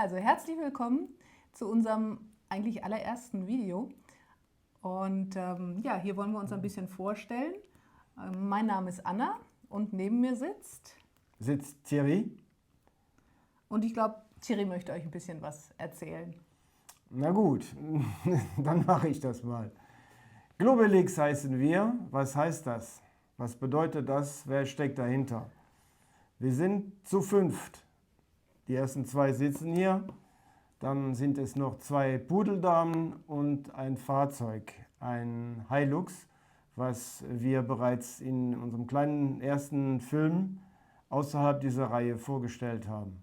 Also herzlich willkommen zu unserem eigentlich allerersten Video. Und ja, hier wollen wir uns ein bisschen vorstellen. Mein Name ist Anna und neben mir sitzt Thierry. Und ich glaube, Thierry möchte euch ein bisschen was erzählen. Na gut, dann mache ich das mal. Globelix heißen wir. Was heißt das? Was bedeutet das? Wer steckt dahinter? Wir sind zu fünft. Die ersten zwei sitzen hier. Dann sind es noch zwei Pudeldamen und ein Fahrzeug, ein Hilux, was wir bereits in unserem kleinen ersten Film außerhalb dieser Reihe vorgestellt haben.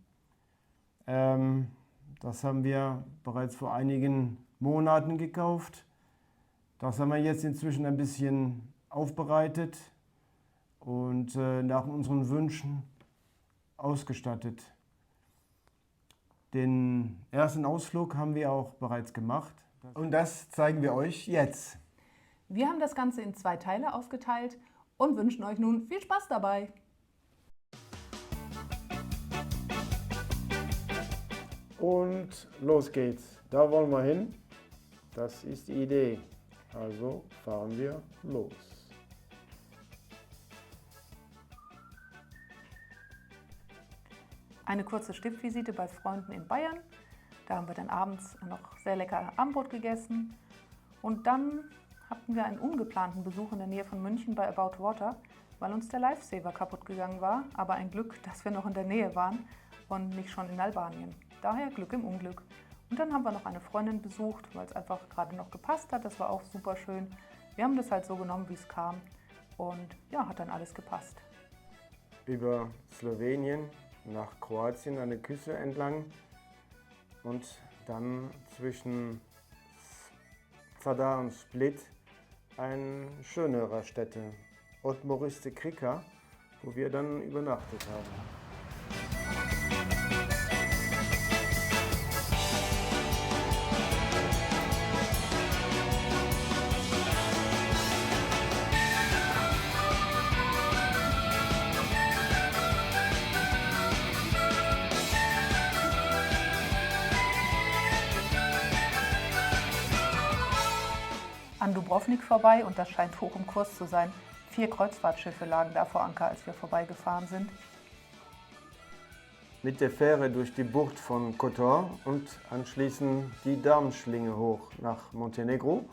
Das haben wir bereits vor einigen Monaten gekauft. Das haben wir jetzt inzwischen ein bisschen aufbereitet und nach unseren Wünschen ausgestattet. Den ersten Ausflug haben wir auch bereits gemacht und das zeigen wir euch jetzt. Wir haben das Ganze in 2 Teile aufgeteilt und wünschen euch nun viel Spaß dabei. Und los geht's. Da wollen wir hin. Das ist die Idee. Also fahren wir los. Eine kurze Stippvisite bei Freunden in Bayern. Da haben wir dann abends noch sehr lecker Abendbrot gegessen. Und dann hatten wir einen ungeplanten Besuch in der Nähe von München bei About Water, weil uns der Lifesaver kaputt gegangen war. Aber ein Glück, dass wir noch in der Nähe waren und nicht schon in Albanien. Daher Glück im Unglück. Und dann haben wir noch eine Freundin besucht, weil es einfach gerade noch gepasst hat. Das war auch super schön. Wir haben das halt so genommen, wie es kam. Und ja, hat dann alles gepasst. Über Slowenien nach Kroatien an der Küste entlang und dann zwischen Zadar und Split eine schönere Stätte, Otmoriste Krika, wo wir dann übernachtet haben. An Dubrovnik vorbei und das scheint hoch im Kurs zu sein. 4 Kreuzfahrtschiffe lagen da vor Anker, als wir vorbeigefahren sind. Mit der Fähre durch die Bucht von Kotor und anschließend die Darmschlinge hoch nach Montenegro.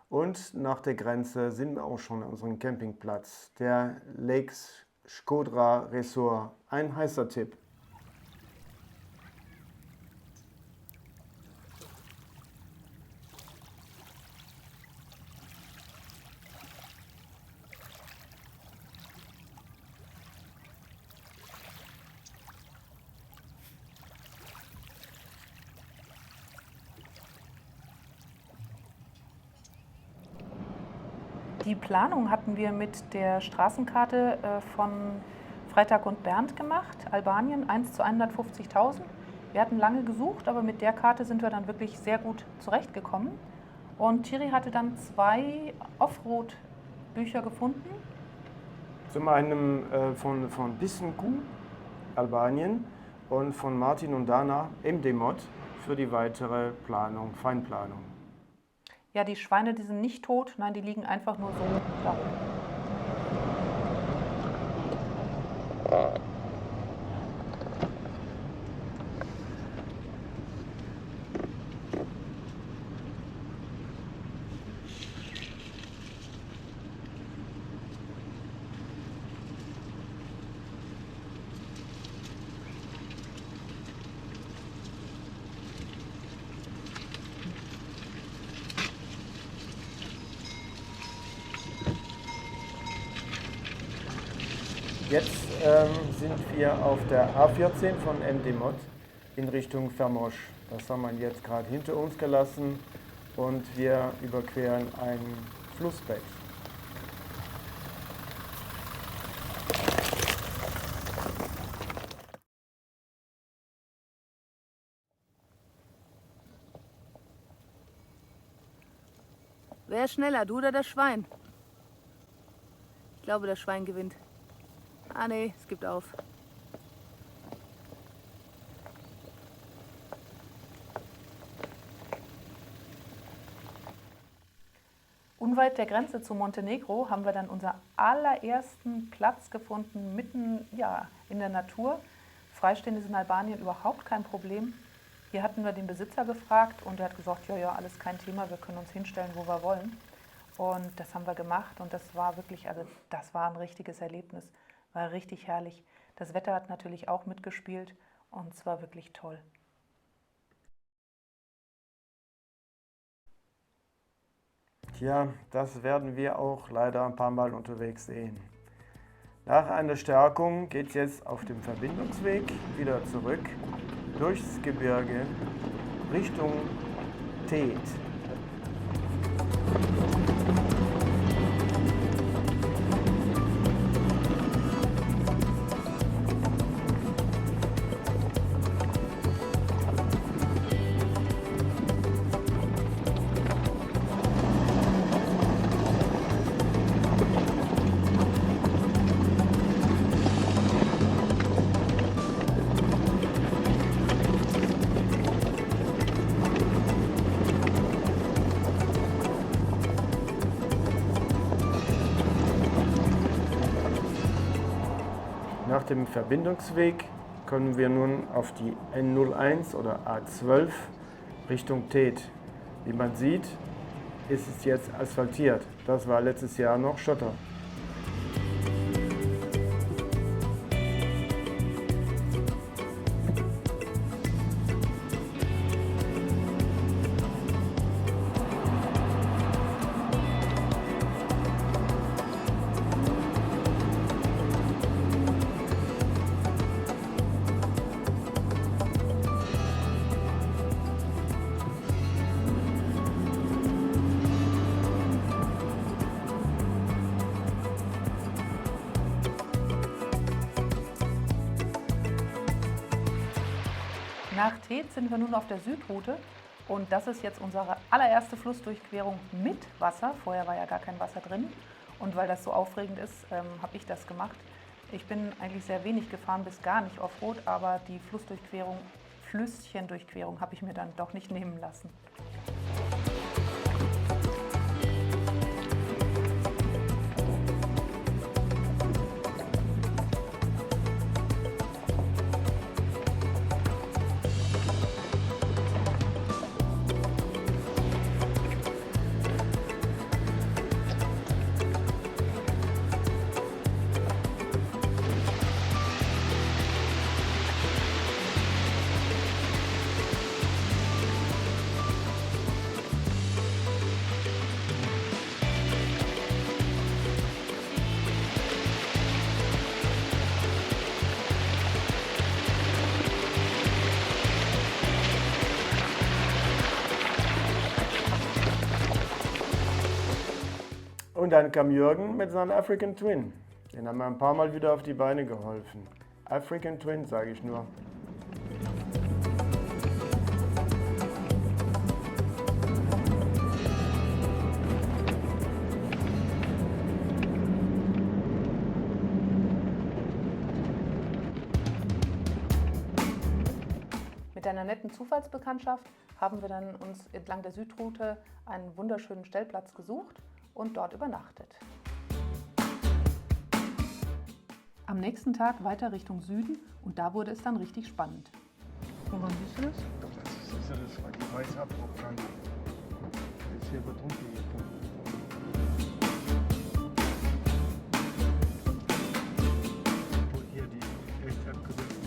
Und nach der Grenze sind wir auch schon an unserem Campingplatz, der Lakes Shkodra Resort. Ein heißer Tipp. Die Planung hatten wir mit der Straßenkarte von Freitag und Bernd gemacht, Albanien 1 zu 150.000. Wir hatten lange gesucht, aber mit der Karte sind wir dann wirklich sehr gut zurechtgekommen. Und Thierry hatte dann 2 Offroad-Bücher gefunden. Zum einen von Bissenku, Albanien, und von Martin und Dana, MD-Mod, für die weitere Planung, Feinplanung. Ja, die Schweine, die sind nicht tot, nein, die liegen einfach nur so da rum. Jetzt sind wir auf der A14 von MD-Mod in Richtung Vermosch. Das haben wir jetzt gerade hinter uns gelassen und wir überqueren ein Flussbett. Wer ist schneller, du oder das Schwein? Ich glaube, das Schwein gewinnt. Ah nee, es gibt auf. Unweit der Grenze zu Montenegro haben wir dann unseren allerersten Platz gefunden, mitten in der Natur. Freistehen ist in Albanien überhaupt kein Problem. Hier hatten wir den Besitzer gefragt und er hat gesagt, ja, alles kein Thema, wir können uns hinstellen, wo wir wollen. Und das haben wir gemacht und das war wirklich, also das war ein richtiges Erlebnis, war richtig herrlich. Das Wetter hat natürlich auch mitgespielt und es war wirklich toll. Tja, das werden wir auch leider ein paar Mal unterwegs sehen. Nach einer Stärkung geht es jetzt auf dem Verbindungsweg wieder zurück durchs Gebirge Richtung Teet. Nach dem Verbindungsweg können wir nun auf die N01 oder A12 Richtung Teet. Wie man sieht, ist es jetzt asphaltiert. Das war letztes Jahr noch Schotter. Nach Teet sind wir nun auf der Südroute und das ist jetzt unsere allererste Flussdurchquerung mit Wasser. Vorher war ja gar kein Wasser drin und weil das so aufregend ist, habe ich das gemacht. Ich bin eigentlich sehr wenig gefahren, bis gar nicht Offroad, aber die Flüsschendurchquerung habe ich mir dann doch nicht nehmen lassen. Und dann kam Jürgen mit seinem African Twin. Den haben wir ein paar Mal wieder auf die Beine geholfen. African Twin, sage ich nur. Mit einer netten Zufallsbekanntschaft haben wir dann uns entlang der Südroute einen wunderschönen Stellplatz gesucht und dort übernachtet. Am nächsten Tag weiter Richtung Süden und da wurde es dann richtig spannend. Und wann siehst du das? Das ist ja das, weil die weiße Abbruchkante. Das ist hier gut runtergekommen. Und hier die echt abgesetzt.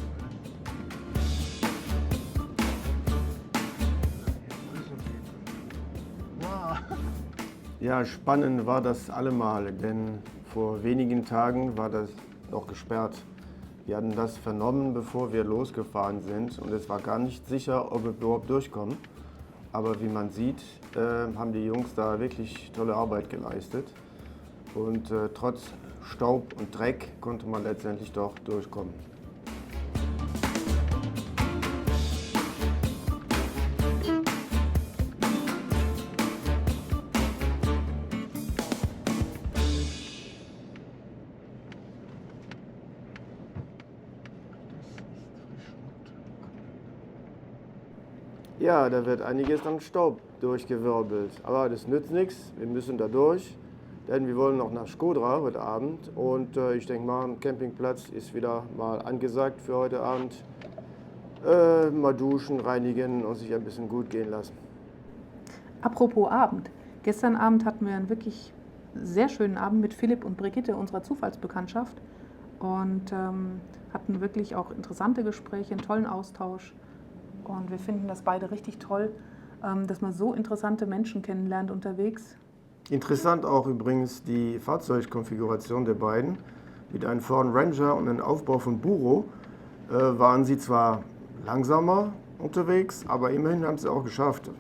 Wow! Ja, spannend war das allemal, denn vor wenigen Tagen war das noch gesperrt. Wir hatten das vernommen, bevor wir losgefahren sind und es war gar nicht sicher, ob wir überhaupt durchkommen. Aber wie man sieht, haben die Jungs da wirklich tolle Arbeit geleistet und trotz Staub und Dreck konnte man letztendlich doch durchkommen. Ja, da wird einiges an Staub durchgewirbelt. Aber das nützt nichts, wir müssen da durch, denn wir wollen noch nach Shkodra heute Abend. Und ich denke mal, ein Campingplatz ist wieder mal angesagt für heute Abend. Mal duschen, reinigen und sich ein bisschen gut gehen lassen. Apropos Abend. Gestern Abend hatten wir einen wirklich sehr schönen Abend mit Philipp und Brigitte, unserer Zufallsbekanntschaft. Und hatten wirklich auch interessante Gespräche, einen tollen Austausch. Und wir finden das beide richtig toll, dass man so interessante Menschen kennenlernt unterwegs. Interessant auch übrigens die Fahrzeugkonfiguration der beiden. Mit einem Ford Ranger und einem Aufbau von Buro waren sie zwar langsamer unterwegs, aber immerhin haben sie auch geschafft.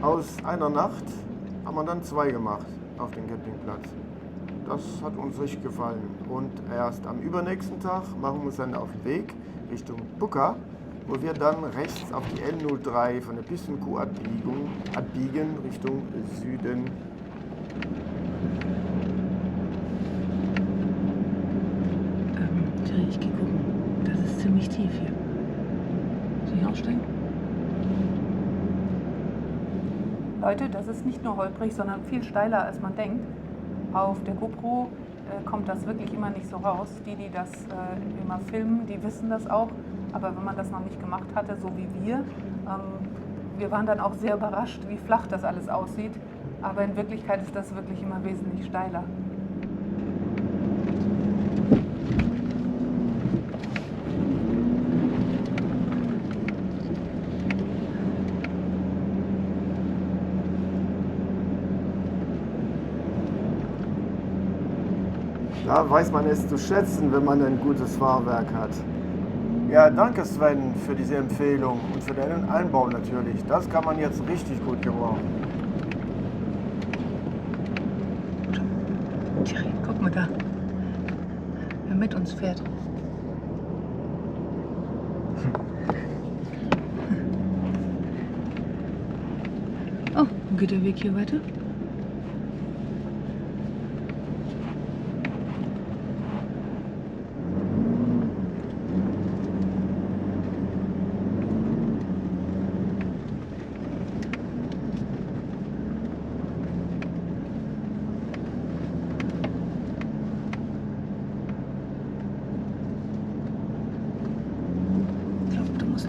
Aus einer Nacht haben wir dann 2 gemacht auf dem Campingplatz. Das hat uns richtig gefallen. Und erst am übernächsten Tag machen wir uns dann auf den Weg Richtung Buka, wo wir dann rechts auf die L03 von der Pistenkuh abbiegen Richtung Süden. Thierry, ich gehe gucken. Das ist ziemlich tief hier. Soll ich aussteigen? Leute, das ist nicht nur holprig, sondern viel steiler, als man denkt. Auf der GoPro kommt das wirklich immer nicht so raus. Die das immer filmen, die wissen das auch. Aber wenn man das noch nicht gemacht hatte, so wie wir waren dann auch sehr überrascht, wie flach das alles aussieht. Aber in Wirklichkeit ist das wirklich immer wesentlich steiler. Da weiß man es zu schätzen, wenn man ein gutes Fahrwerk hat. Ja, danke Sven für diese Empfehlung und für deinen Einbau natürlich. Das kann man jetzt richtig gut gebrauchen. Thierry, guck mal da. Wer mit uns fährt. Oh, wo geht der Weg hier weiter?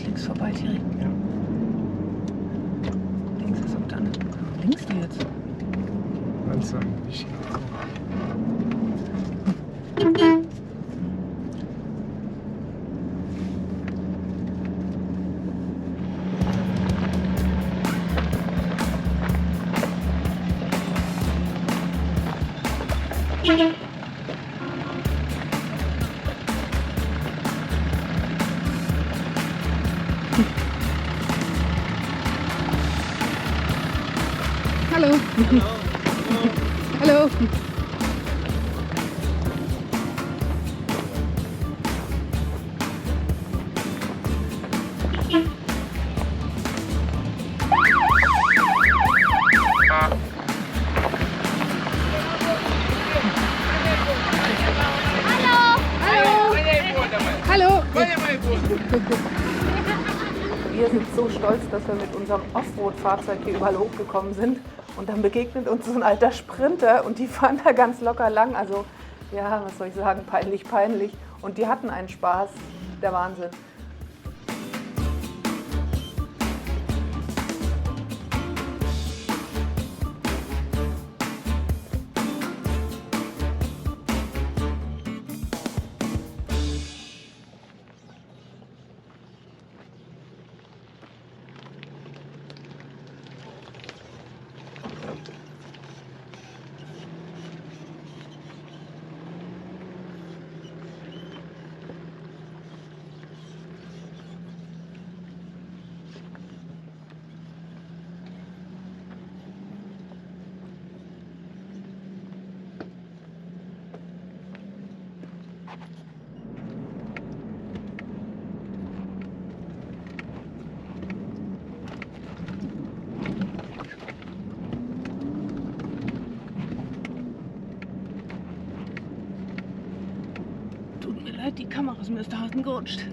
Links vorbei, Thierry. Ja. Links ist auch dann. Links du jetzt? Langsam, ich Hallo. Hallo. Wir sind so stolz, dass wir mit unserem Offroad-Fahrzeug hier überall hochgekommen sind. Und dann begegnet uns so ein alter Sprinter und die fahren da ganz locker lang. Also ja, was soll ich sagen, peinlich, peinlich. Und die hatten einen Spaß, der Wahnsinn. Tut mir leid, die Kamera ist mir aus der Hand gerutscht.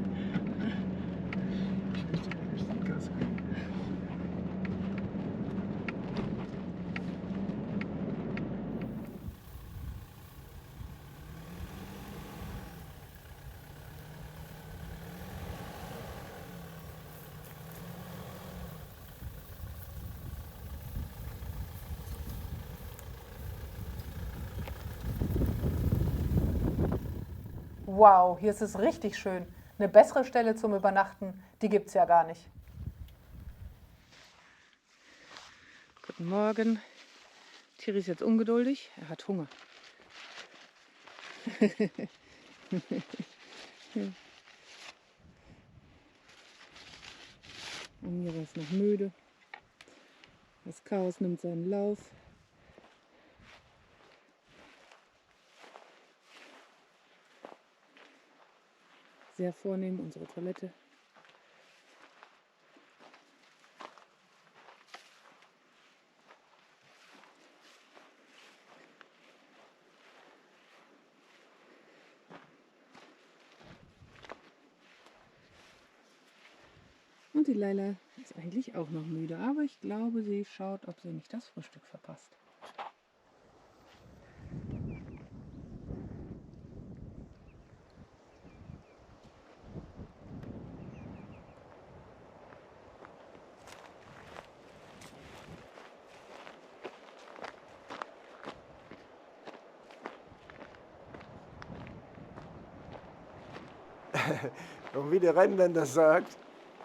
Wow, hier ist es richtig schön. Eine bessere Stelle zum Übernachten, die gibt es ja gar nicht. Guten Morgen. Thierry ist jetzt ungeduldig, er hat Hunger. Amira ist noch müde. Das Chaos nimmt seinen Lauf. Sehr vornehm, unsere Toilette. Und die Laila ist eigentlich auch noch müde, aber ich glaube, sie schaut, ob sie nicht das Frühstück verpasst. Und wie der Rheinländer sagt,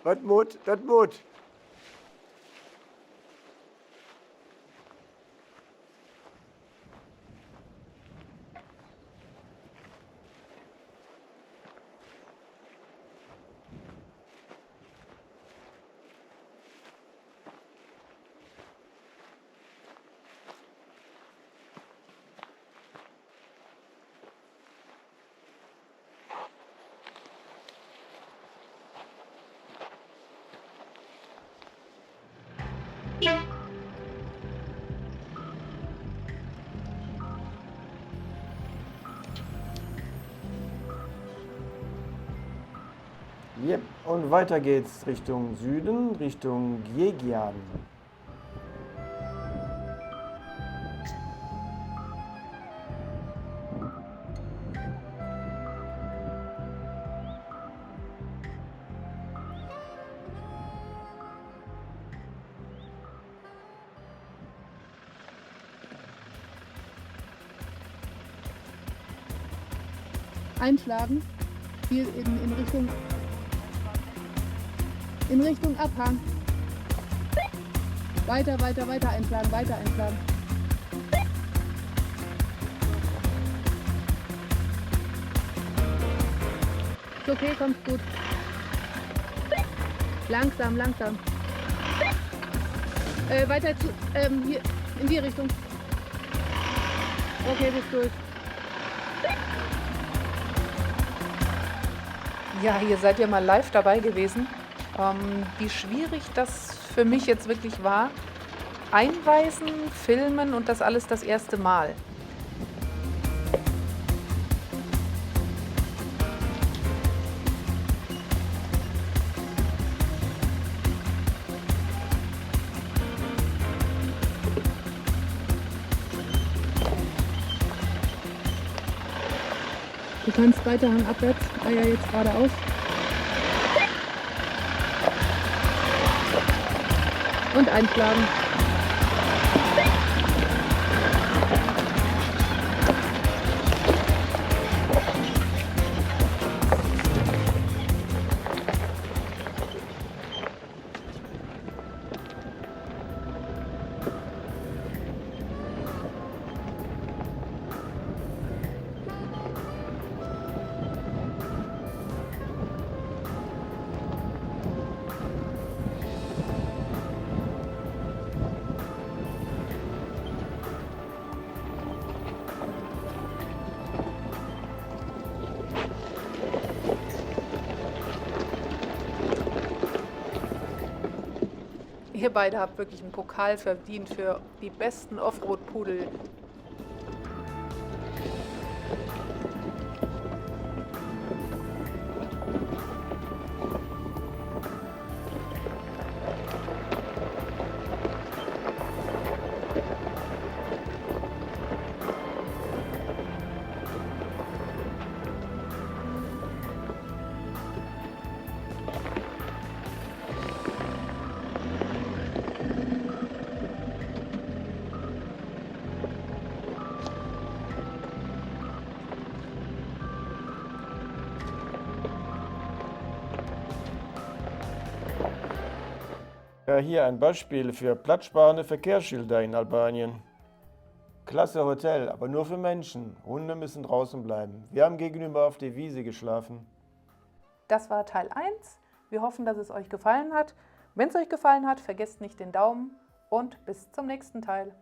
das Mut, das Mut. Yep. Und weiter geht's Richtung Süden, Richtung Gyeonggi. Einschlagen, hier in Richtung Abhang. Weiter, weiter, weiter einschlagen, weiter einschlagen. Ist okay, kommt gut. Langsam, langsam. Weiter zu, hier, in die Richtung. Okay, bist durch. Ja, hier seid ihr mal live dabei gewesen. Wie schwierig das für mich jetzt wirklich war. Einweisen, filmen und das alles das erste Mal. Du kannst weiter hangabwärts, Eier jetzt geradeaus. Und einschlagen. Ihr beide habt wirklich einen Pokal verdient für die besten Offroad-Pudel. Ja, hier ein Beispiel für platzsparende Verkehrsschilder in Albanien. Klasse Hotel, aber nur für Menschen. Hunde müssen draußen bleiben. Wir haben gegenüber auf der Wiese geschlafen. Das war Teil 1. Wir hoffen, dass es euch gefallen hat. Wenn es euch gefallen hat, vergesst nicht den Daumen und bis zum nächsten Teil.